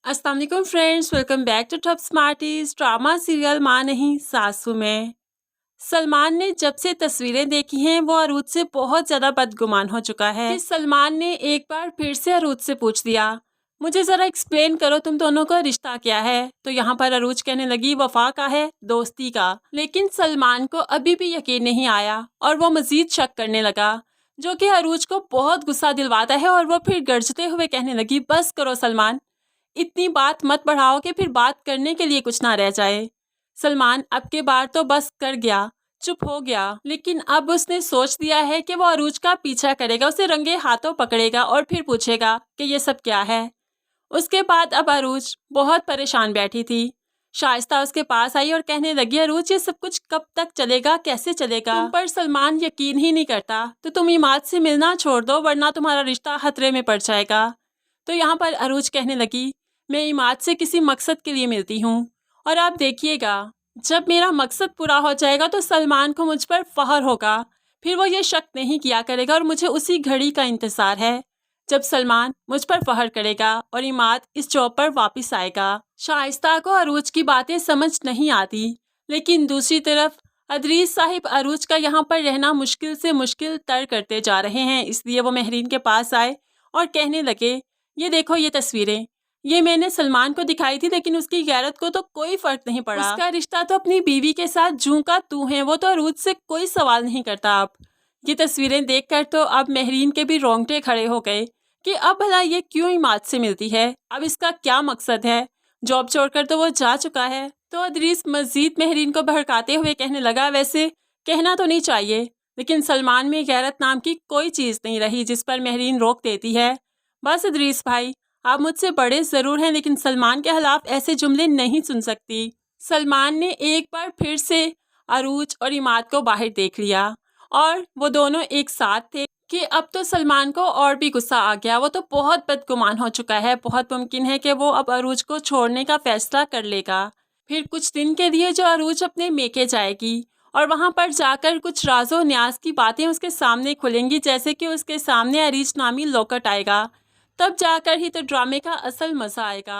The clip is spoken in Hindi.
अस्सलाम वालेकुम friends, welcome back to top smarties. Drama serial माँ नहीं सासू में सलमान ने जब से तस्वीरें देखी हैं वो अरूज से बहुत ज़्यादा बदगुमान हो चुका है कि सलमान ने एक बार फिर से अरूज से पूछ दिया, मुझे ज़रा एक्सप्लेन करो तुम दोनों का रिश्ता क्या है। तो यहाँ पर अरूज कहने लगी वफा का है, दोस्ती का। लेकिन सलमान को अभी भी यकीन नहीं आया और वो मजीद शक करने लगा, जो कि अरूज को बहुत गुस्सा दिलवाता है। और वो फिर गरजते हुए कहने लगी, बस करो सलमान, इतनी बात मत बढ़ाओ कि फिर बात करने के लिए कुछ ना रह जाए। सलमान अब के बार तो बस कर गया, चुप हो गया। लेकिन अब उसने सोच दिया है कि वो अरूज का पीछा करेगा, उसे रंगे हाथों पकड़ेगा और फिर पूछेगा कि ये सब क्या है। उसके बाद अब अरूज बहुत परेशान बैठी थी। शाइस्ता उसके पास आई और कहने लगी, अरूज ये सब कुछ कब तक चलेगा, कैसे चलेगा? तुम पर सलमान यकीन ही नहीं करता तो तुम इमाद से मिलना छोड़ दो, वरना तुम्हारा रिश्ता खतरे में पड़ जाएगा। तो यहाँ पर अरूज कहने लगी, मैं इमाद से किसी मकसद के लिए मिलती हूँ और आप देखिएगा, जब मेरा मकसद पूरा हो जाएगा तो सलमान को मुझ पर फख्र होगा, फिर वो ये शक नहीं किया करेगा। और मुझे उसी घड़ी का इंतज़ार है जब सलमान मुझ पर फख्र करेगा और इमाद इस जॉब पर वापस आएगा। शाइस्ता को अरूज की बातें समझ नहीं आती, लेकिन दूसरी तरफ अदरीस साहिब अरूज का यहाँ पर रहना मुश्किल से मुश्किल तर करते जा रहे हैं। इसलिए वो महरीन के पास आए और कहने लगे, ये देखो ये तस्वीरें, ये मैंने सलमान को दिखाई थी, लेकिन उसकी गैरत को तो कोई फर्क नहीं पड़ा। उसका रिश्ता तो अपनी बीवी के साथ जूं का तू है, वो तो अरूज से कोई सवाल नहीं करता। अब ये तस्वीरें देखकर तो अब महरीन के भी रोंगटे खड़े हो गए कि अब भला ये क्यों इमाद से मिलती है, अब इसका क्या मकसद है। जॉब छोड़कर तो वो जा चुका है। तो अदरीस मजीद महरीन को भड़काते हुए कहने लगा, वैसे कहना तो नहीं चाहिए, लेकिन सलमान में गैरत नाम की कोई चीज़ नहीं रही। जिस पर महरीन रोक देती है, बस अदरीस भाई, आप मुझसे बड़े ज़रूर हैं, लेकिन सलमान के खिलाफ ऐसे जुमले नहीं सुन सकती। सलमान ने एक बार फिर से अरूज और इमाद को बाहर देख लिया और वो दोनों एक साथ थे कि अब तो सलमान को और भी गुस्सा आ गया। वो तो बहुत बदगुमान हो चुका है, बहुत मुमकिन है कि वो अब अरूज को छोड़ने का फैसला कर लेगा। फिर कुछ दिन के लिए जो अरूज अपने मेके जाएगी और वहाँ पर जाकर कुछ राजो न्याज की बातें उसके सामने खुलेंगी, जैसे कि उसके सामने अरीज नामी लौकट आएगा। तब जाकर ही तो ड्रामे का असल मज़ा आएगा।